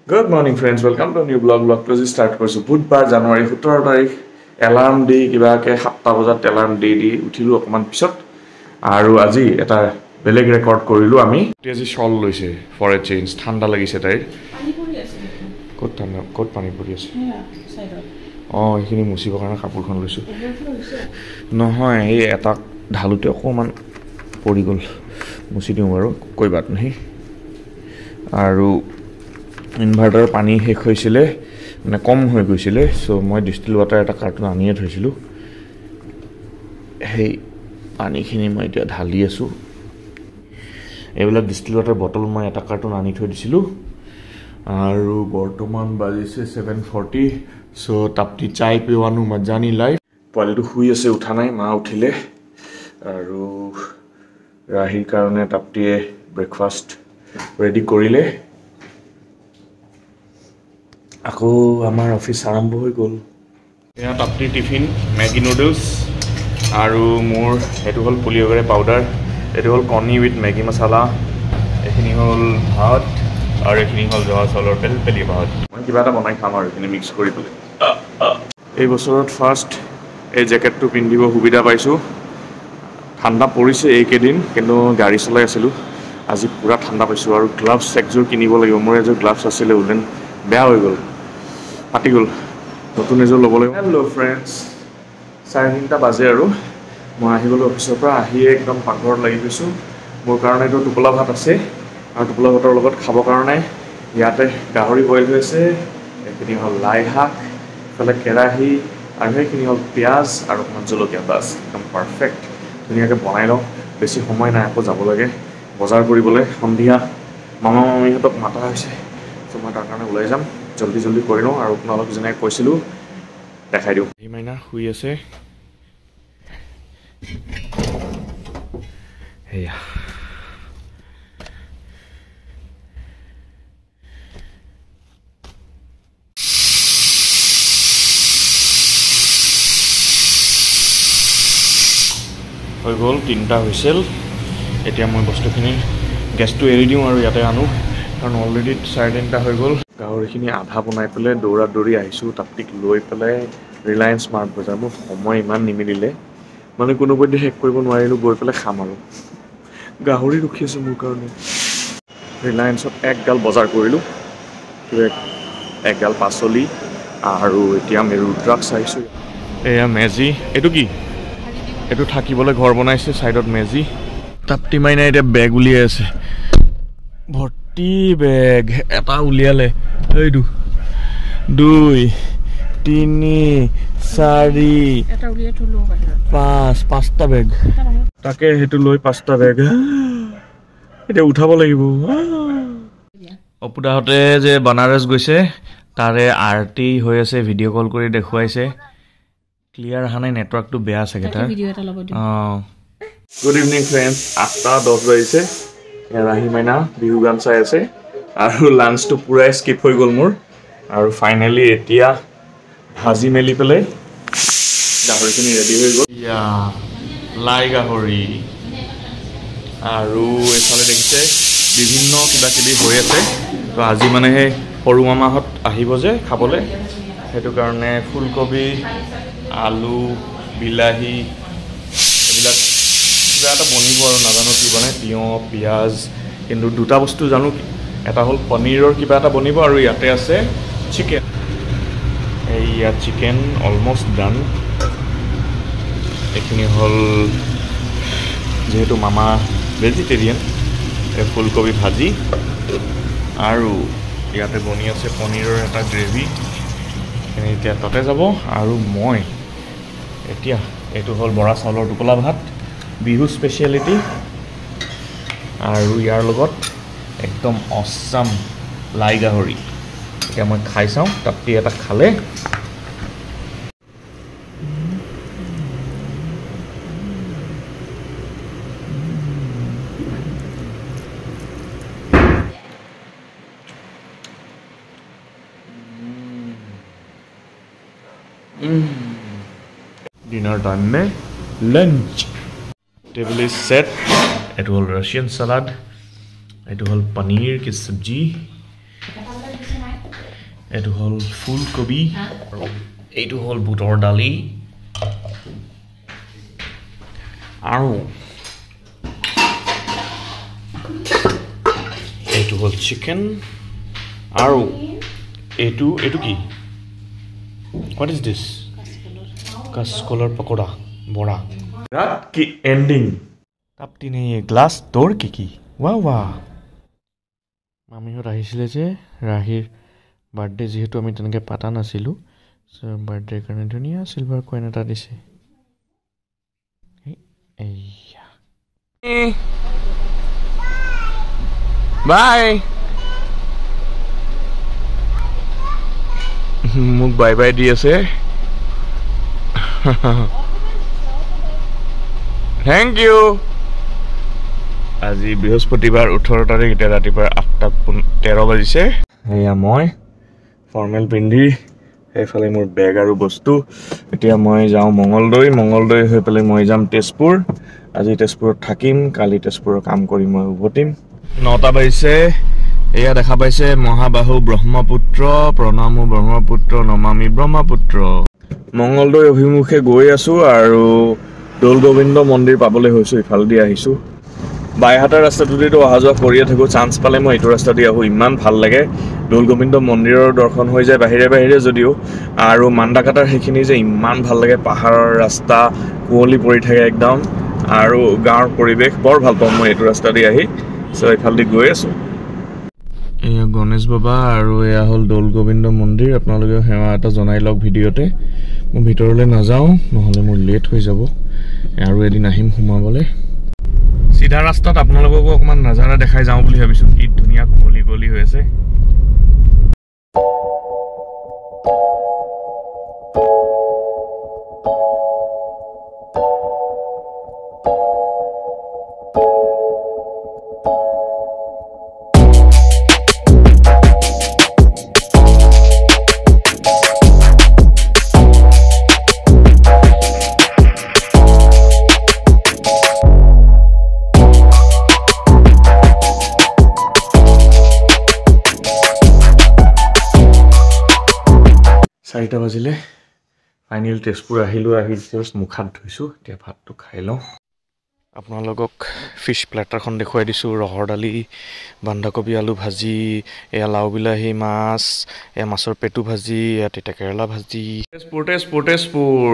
Good morning friends, welcome to a new vlog to start কৰিছো বুধবাৰ জানুৱাৰী 17 তাৰিখ alarm দি কিবাকে 7টা বজাত এলাৰ্ম দি উঠিলো অকমান পিছত আৰু আজি এটা বেলেগ ৰেকৰ্ড কৰিলো আমি আজি শল লৈছে ফৰ এ চেঞ্জ ঠাণ্ডা লাগিছে তাই পানী পৰি আছে ক'ত পানী পৰি আছে সাইডত এইখিনি মুছিবৰ কাৰণে কাপোৰখন লৈছো নহয় এই এটা ঢালুতে অকমান পৰি গল মুছি দিও বাৰু কই বাত নাই আৰু ইনভাৰ্টাৰ পানী শেষ হৈছিলে মানে কম হৈ গৈছিলে সো মই ডিষ্টিল ওয়াটাৰ এটা কাৰ্টন আনিয়ে থৈছিলো হেই পানীখিনি মই এতিয়া ঢালি আছো এইবিলাক ডিষ্টিল ওয়াটাৰ বটল মই এটা কাৰ্টন আনি থৈ দিছিলো আৰু বৰ্তমান বাজিছে 7:40 সো তাপটি চাই পিৱানো মজানি লাইফ পোৱালিটো শুই আছে উঠা নাই মা উঠিলে আৰু ৰাহিৰ কাৰণে তাপটিয়ে ব্ৰেকফাষ্ট ৰেডি কৰিলে আকৌ আমাৰ অফিস আৰম্ভ হৈ গল এয়া তাপটি টিফিন ম্যাগি নুডলস আৰু মোৰ এটো হল পুলিঅগৰে পাউডাৰ এটো হল কণী উইথ ম্যাগি মছলা এখিনি হল ভাত আৰু এখিনি হল জহা চাউলৰ পেলি ভাত মই কিবা এটা বনাই খাম আৰু এখিনি মিক্স কৰি পেলাই এই বছৰত ফাৰ্স্ট এই জ্যাকেটটো পিন্ধিব সুবিধা পাইছো ঠাণ্ডা পৰিছে এইকেদিন কিন্তু গাড়ী চলাই আছিলো আজি পুৰা ঠাণ্ডা পাইছো আৰু গ্লাভছ একজোৰ কিনিব লাগিব মোৰ এজোৰ গ্লাভছ আছিল উলেন বেয়া হৈ গল পাটি গল নতুন এজোৰ ল'ব লাগিব হেল্ল' ফ্ৰেণ্ডছ 3:30 বাজে আৰু মই আহি গলো অফিসৰ পৰা আহি একদম পাকঘৰত লাগি গৈছো মোৰ কাৰণে তো টোপলা ভাত আছে আৰু টোপলা ভাতৰ লগত খাবৰ কাৰণে ইয়াতে গাহৰি বইল হৈছে এখিনি হল লাই শাক ফলে কেৰাহী আৰু এখিনি হল পিয়াজ আৰু অকমান জলকীয়া বাস একদম পাৰফেক্ট ধুনীয়াকৈ বনাই লওঁ বেছি সময় নাই আকৌ যাব লাগে বজাৰ কৰিবলৈ সন্ধিয়া মামা মামীহঁতক মাতা হৈছে সো মই তাৰ কাৰণে ওলাই যাম জলদি কৰি লওঁ আৰু আপোনালোক যেনে কৈছিলো দেখাই দিওঁ এই মাইনা শুই আছে হেয়া হৈ গ'ল 3টা হৈছিল এতিয়া মই বস্তুখিনি গেছটো এৰি দিওঁ আৰু ইয়াতে আনো কাৰণ অলৰেডি 3:30 হৈ গ'ল গাহৰিখিনি আধা বনাই পেলাই দৌৰি আহিছো তাপটিক লৈ পেলাই ৰিলায়েন্স স্মাৰ্ট বজাৰ মোৰ সময় ইমান নিমিলিলে মানে কোনোপধ্যে শেষ কৰিব নোৱাৰিলো গৈ পেলাই খাম আৰু গাহৰি ৰখি আছে মোৰ কাৰণে ৰিলায়েন্সত একগাল বজাৰ কৰিলো একগাল পাচলি আৰু এতিয়া আমি ৰুদ্ৰাক্ষ চাইছো এয়া মেজি এইটো কি এটো থাকিবলৈ ঘৰ বনাইছে সাইডত মেজি তাপটি মাইনা এতিয়া বেগ উলিয়াই আছে ভৰ্তি বেগ এটা উলিয়ালে এইটো 2 3 4 এটা উলিয়াই থলো বাহিৰত 5টা বেগ তাকে হেতু লৈ 5টা বেগ এতিয়া উঠাব লাগিব অপুদাহতে যে বনাৰস গৈছে তাৰে আৰটি হৈ আছে ভিডিও কল কৰি দেখুৱাইছে ক্লিয়াৰ হানাই নেটৱৰ্কটো বেয়া আছে গেটা গুড ইভিনিং ফ্ৰেণ্ডছ 8:10 বাজিছে ৰাহি মাইনা বিহু গান চাই আছে আৰু লাঞ্চটো পুৰা স্কিপ হৈ গল মোৰ আৰু ফাইনালি এতিয়া ভাজি মেলি পেলাই গাহৰিখিনি ৰেডি হৈ গল ইয়া লাই গাহৰি আৰু এফালে দেখিছে বিভিন্ন কিবা কিবি হৈ আছে তো আজি মানে হে সৰু মামাহত আহিব যে খাবলৈ হেতু কাৰণে ফুলকবি আলু বিলাহী এবিলাক কিবা এটা বনিব আৰু নাজানো কি বনে তিয়হ পিয়াজ কিন্তু দুটা বস্তু জানো এটা হল পনীৰৰ কিবা এটা বনিব আৰু ইয়াতে আছে চিকেন এইয়া চিকেন অলমোস্ট ডান এখিনি হল যেহেতু মামা ভেজিটেৰিয়ান ফুলকবি ভাজি আৰু ইয়াতে বনি আছে পনীৰৰ এটা গ্ৰেভি এতিয়া তাতে যাব আৰু মই এতিয়া এটো হল বৰা চাউলৰ টোপলা ভাত বিহু স্পেশালিটি আৰু ইয়াৰ লগত একদম অসাম লাই গাহৰি এতিয়া মই খাই চাওঁ তাপটি এটা খালে डिनर टाइम में lunch table is set it Russian salad, it will paneer की सब्जी এইটো হ'ল ফুলকবি আৰু এইটো হ'ল বুটৰ দালি আৰু এইটো হ'ল চিকেন আৰু এইটো কি হোৱাট ইজ দিছ কাচকলৰ পকোৰা বৰা ৰাত কি এণ্ডিং তাপ্তি নেই গ্লাছ তোৰ কি ৱা মামীহঁত আহিছিলে যে ৰাহিৰ বাৰ্থডে যিহেতু আমি তেনেকৈ পাতা নাছিলোঁ বাৰ্থডেৰ কাৰণে ধুনীয়া চিলভাৰ কইন এটা দিছে এইয়া বাই মোক বাই বাই দি আছে থেংক ইউ আজি বৃহস্পতিবাৰ 18 তাৰিখ এতিয়া ৰাতিপুৱা 8:13 বাজিছে এয়া মই ফৰ্মেল পিন্ধি এইফালে মোৰ বেগ আৰু বস্তু এতিয়া মই যাওঁ মঙলদৈ হৈ পেলাই মই যাম তেজপুৰ আজি তেজপুৰত থাকিম কালি তেজপুৰৰ কাম কৰি মই উভতিম 9টা বাজিছে এয়া দেখা পাইছে মহাবাহু ব্ৰহ্মপুত্ৰ প্ৰণামো ব্ৰহ্মপুত্ৰ নমামি ব্ৰহ্মপুত্ৰ মঙলদৈ অভিমুখে গৈ আছো আৰু দৌল গোবিন্দ মন্দিৰ পাবলৈ হৈছো ইফালেদি আহিছো বাইহাটা ৰাস্তাটোতেতো অহা যোৱা কৰিয়ে থাকোঁ চান্স পালে মই এইটো ৰাস্তা দি আহোঁ ইমান ভাল লাগে দৌল গোবিন্দ মন্দিৰৰ দৰ্শন হৈ যায় বাহিৰে যদিও আৰু মান্দাকাটাৰ সেইখিনি যে ইমান ভাল লাগে পাহাৰৰ ৰাস্তা কুঁৱলী পৰি থাকে একদম আৰু গাঁৱৰ পৰিৱেশ বৰ ভাল পাওঁ মই এইটো ৰাস্তা দি আহি চ' এইফালেদি গৈ আছোঁ এয়া গণেশ বাবা আৰু এয়া হ'ল দৌল গোবিন্দ মন্দিৰ আপোনালোকেও সেৱা এটা জনাই লওক ভিডিঅ'তে মই ভিতৰলৈ নাযাওঁ নহ'লে মোৰ লেট হৈ যাব আৰু এদিন আহিম সোমাবলৈ সিধা ৰাস্তাত আপোনালোককো অকমান নজাৰা দেখাই যাওঁ বুলি ভাবিছো কি ধুনীয়া গলি হৈ আছে চাৰিটা বাজিলে ফাইনেল তেজপুৰ আহিলোঁ আহি জাষ্ট মুখ হাত ধুইছোঁ এতিয়া ভাতটো খাই লওঁ আপোনালোকক ফিছ প্লেটাৰখন দেখুৱাই দিছোঁ ৰহৰ দালি বন্ধাকবি আলু ভাজি এয়া লাও বিলাহী মাছ এয়া মাছৰ পেটু ভাজি এয়া তিতা কেৰেলা ভাজি তেজপুৰ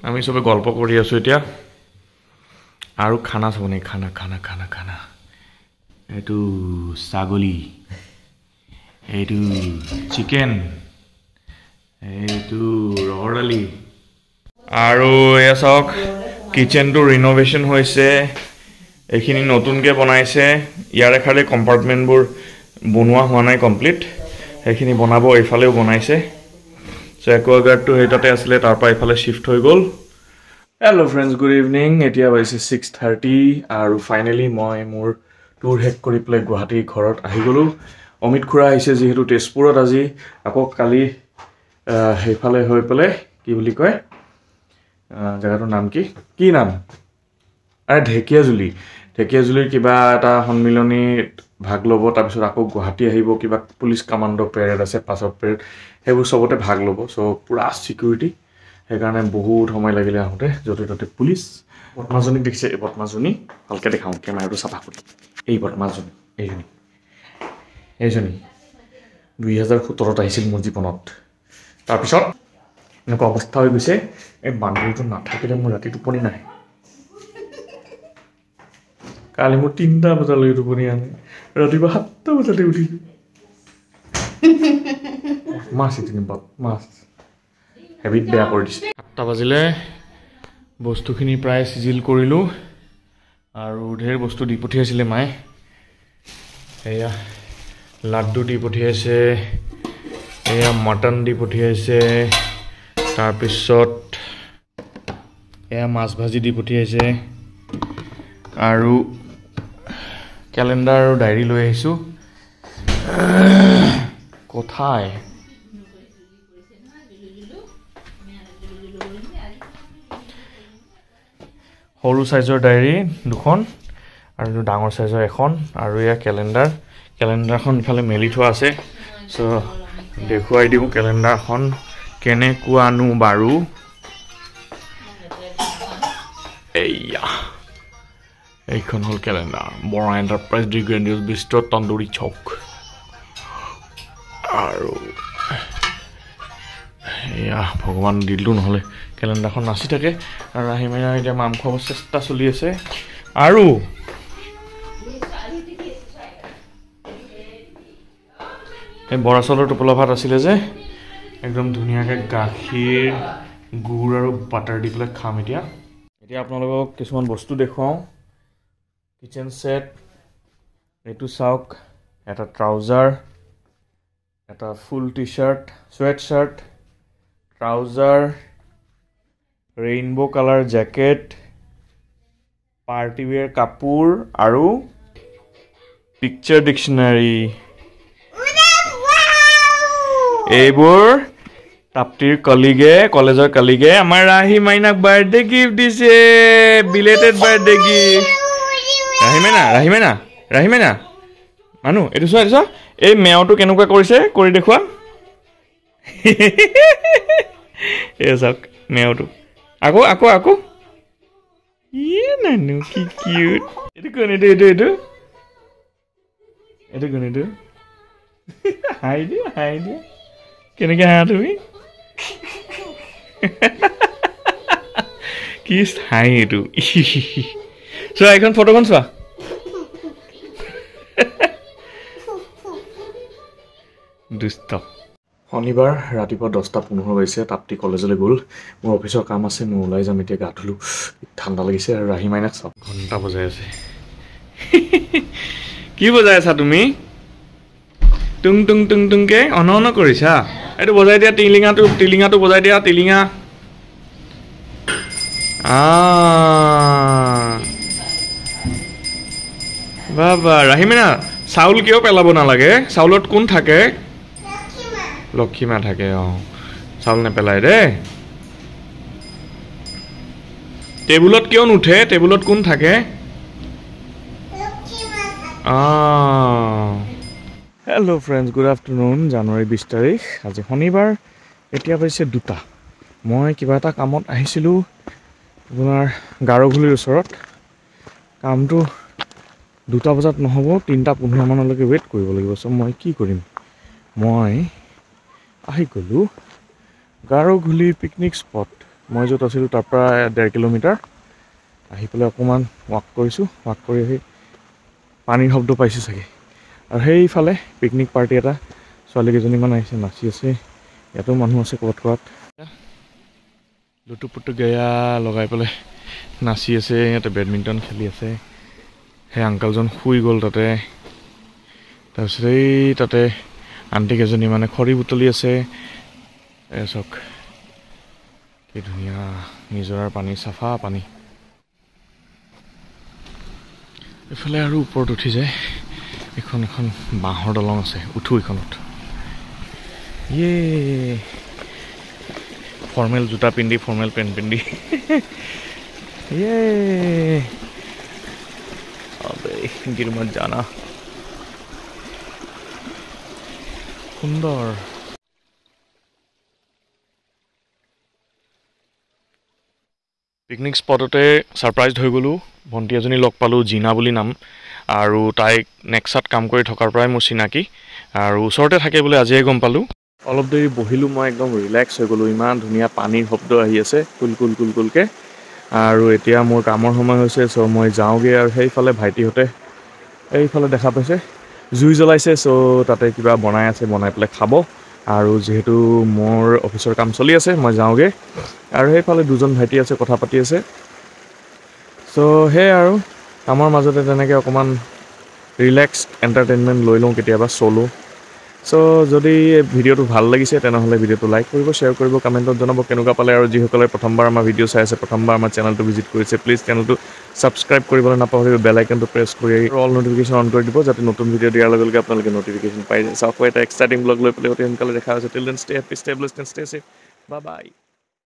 আমি চবে গল্প কৰি আছোঁ এতিয়া আৰু খানা চাব নে খানা এইটো ছাগলী এইটো চিকেন এইটো ৰহৰ দালি আৰু এয়া চাওক কিচেনটো ৰিন'ভেশ্যন হৈছে এইখিনি নতুনকৈ বনাইছে ইয়াৰে খালি কম্পাৰ্টমেণ্টবোৰ বনোৱা হোৱা নাই কমপ্লিট সেইখিনি বনাব এইফালেও বনাইছে চ' একুৱাগাৰ্ডটো সেই তাতে আছিলে তাৰপৰা এইফালে শ্বিফ্ট হৈ গ'ল হেল্ল' ফ্ৰেণ্ডছ গুড ইভিনিং এতিয়া বাজিছে 6:30 আৰু ফাইনেলি মই মোৰ টুৰ শেষ কৰি পেলাই গুৱাহাটী ঘৰত আহি গ'লোঁ অমিত খুৰা আহিছে যিহেতু তেজপুৰত আজি আকৌ কালি সেইফালে হৈ পেলাই কি বুলি কয় জেগাটোৰ নাম কি নাম আৰে ঢেকীয়াজুলিৰ কিবা এটা সন্মিলনীত ভাগ ল'ব তাৰপিছত আকৌ গুৱাহাটী আহিব কিবা পুলিচ কামাণ্ডো পেৰেড আছে পাছত পেৰেড সেইবোৰ চবতে ভাগ ল'ব চ' পুৰা ছিকিউৰিটি সেইকাৰণে বহুত সময় লাগিলে আহোঁতে য'তে ত'তে পুলিচ বদমাছজনীক দেখিছে এই বদমাছজনী ভালকৈ দেখাওঁ কেমেৰাটো চাফা কৰি এই বদমাছজনী এইজনী 2017 আহিছিল মোৰ জীৱনত তাৰপিছত এনেকুৱা অৱস্থা হৈ গৈছে এই বান্দৰীটো নাথাকিলে মোৰ ৰাতি টোপনি নাহে কালি মোৰ 3টা বজালৈকে টোপনি আনে ৰাতিপুৱা 7টা বজাতে উঠিছোঁ মাছ হেবিট বেয়া কৰি দিছে 8টা বাজিলে বস্তুখিনি প্ৰায় চিজিল কৰিলোঁ আৰু ঢেৰ বস্তু দি পঠিয়াইছিলে মায়ে এয়া লাড্ডু দি পঠিয়াইছে এয়া মটন দি পঠিয়াইছে তাৰপিছত এয়া মাছ ভাজি দি পঠিয়াইছে আৰু কেলেণ্ডাৰ আৰু ডায়েৰী লৈ আহিছোঁ কথাই সৰু সাইজৰ ডায়েৰী 2খন আৰু ডাঙৰ সাইজৰ 1খন আৰু এয়া কেলেণ্ডাৰখন ইফালে মেলি থোৱা আছে চ' দেখুৱাই দিওঁ কেলেণ্ডাৰখন কেনেকুৱানো বাৰু এইয়া এইখন হ'ল কেলেণ্ডাৰ বৰা এণ্টাৰপ্ৰাইজ দি গ্ৰেণ্ডিয়ছ বিষ্ট্ৰ তন্দুৰী চক আৰু এয়া ভগৱান দিলোঁ নহ'লে কেলেণ্ডাৰখন নাচি থাকে আৰু ৰাহি মাইনা এতিয়া মাম খুৱাব চেষ্টা চলি আছে আৰু এই বৰা চাউলৰ টোপোলা ভাত আছিলে যে একদম ধুনীয়াকৈ গাখীৰ গুড় আৰু বাটাৰ দি পেলাই খাম এতিয়া আপোনালোকক কিছুমান বস্তু দেখুৱাওঁ কিচেন ছেট এইটো চাওক এটা ট্ৰাউজাৰ এটা full T shirt sweat shirt trouser rainbow colour jacket partywear কাপোৰ আৰু পিকচাৰ ডিকশ্যনাৰী এইবোৰ তাপ্তিৰ কলেজৰ কলিগে আমাৰ ৰাহি মাইনাক বাৰ্থডে গিফ্ট দিছে belated birthday gift Rahi Maina মানুহ এইটো চোৱা এই মেওটো কেনেকুৱা কৰিছে কৰি দেখুৱা এই চাওক মেওটো আকৌ নানু কি কিউট এইটো কোন এইটো কোন এইটো হাই দিয়া কেনেকৈ হাঁহা তুমি কি হাঁহি এইটো চোৱা এইখন ফটোখন চোৱা দুষ্ট শনিবাৰ ৰাতিপুৱা 10:15 বাজিছে তাপ্তি কলেজলৈ গ'ল মোৰ অফিচৰ কাম আছে মই ওলাই যাম এতিয়া গা ধুলোঁ ঠাণ্ডা লাগিছে আৰু ৰাহি মাইনাক চাওক ঘণ্টা বজাই আছে কি বজাই আছা তুমি টুং টুং টুং টুংকৈ অন কৰিছা এইটো বজাই দিয়া টিলিঙাটো বজাই দিয়া টিলিঙা বাবা ৰাহি মাইনা চাউল কিয় পেলাব নালাগে চাউলত কোন থাকে লক্ষীমা থাকে চাউল নেপেলাই দেই টেবুলত কিয় নুঠে টেবুলত কোন থাকে হেল্ল' ফ্ৰেণ্ডছ গুড আফটাৰনুন জানুৱাৰী 20 তাৰিখ আজি শনিবাৰ এতিয়া পাইছে 2টা মই কিবা এটা কামত আহিছিলোঁ আপোনাৰ গাৰোঘুলিৰ ওচৰত কামটো 2টা বজাত নহ'ব 3:15 মানলৈকে ৱেইট কৰিব লাগিব চ' মই কি কৰিম মই আহি গ'লোঁ গাৰোঘুলিৰ পিকনিক স্পট মই য'ত আছিলোঁ তাৰ পৰা 1.5 কিলোমিটাৰ আহি পেলাই অকণমান ৱাক কৰিছোঁ ৱাক কৰি আহি পানীৰ শব্দ পাইছোঁ চাগে আৰু সেইফালে পিকনিক পাৰ্টি এটা ছোৱালীকেইজনীমান আহিছে নাচি আছে ইয়াতো মানুহ আছে ক'ৰবাত লুটুপুটু গেয়া লগাই পেলাই নাচি আছে ইয়াতে বেডমিণ্টন খেলি আছে সেই আংকালজন শুই গ'ল তাতে তাৰপিছত এই তাতে আণ্টিকেইজনী মানে খৰি বুটলি আছে চাওক কি ধুনীয়া নিজৰাৰ পানী চাফা পানী এইফালে আৰু ওপৰত উঠি যায় এখন বাঁহৰ দলং আছে উঠো এইখনত ফৰ্মেল জোতা পিন্ধি ফৰ্মেল পেণ্ট পিন্ধি গিৰমত জানা সুন্দৰ পিকনিক স্পটতে ছাৰপ্ৰাইজড হৈ গ'লোঁ ভণ্টি এজনী লগ পালোঁ জিনা বুলি নাম আৰু তাইক নেক্সাত কাম কৰি থকাৰ পৰাই মোৰ চিনাকি আৰু ওচৰতে থাকে বোলে আজিয়ে গম পালোঁ অলপ দেৰি বহিলোঁ মই একদম ৰিলেক্স হৈ গ'লোঁ ইমান ধুনীয়া পানীৰ শব্দ আহি আছে কুলকৈ আৰু এতিয়া মোৰ কামৰ সময় হৈছে চ' মই যাওঁগৈ আৰু সেইফালে ভাইটিহঁতে এইফালে দেখা পাইছে জুই জ্বলাইছে চ' তাতে কিবা বনাই আছে বনাই পেলাই খাব আৰু যিহেতু মোৰ অফিচৰ কাম চলি আছে মই যাওঁগৈ আৰু সেইফালে দুজন ভাইটি আছে কথা পাতি আছে চ' সেই আৰু কামৰ মাজতে তেনেকৈ অকণমান ৰিলেক্স এণ্টাৰটেইনমেণ্ট লৈ লওঁ কেতিয়াবা চলো চ' যদি ভিডিঅ'টো ভাল লাগিছে তেনেহ'লে ভিডিঅ'টো লাইক কৰিব শ্বেয়াৰ কৰিব কমেণ্টত জনাব কেনেকুৱা পালে আৰু যিসকলে প্ৰথমবাৰ আমাৰ ভিডিঅ' চাই আছে প্ৰথমবাৰ আমাৰ চেনেলটো ভিজিট কৰিছে প্লিজ চেনেলটো ছাবস্ক্ৰাইব কৰিবলৈ নাপাহৰিব বেল আইকনটো প্ৰেছ কৰি অল নটিফিকেশ্যন অন কৰি দিব যাতে নতুন ভিডিঅ' দিয়াৰ লগে লগে আপোনালোকে নটিফিকেশ্যন পাই যায় চাওক এটা এক্সাইটিং ব্লগ লৈ পেলাই অতি সোনকালে দেখা হৈছে till then stay happy stay blessed and stay safe bye by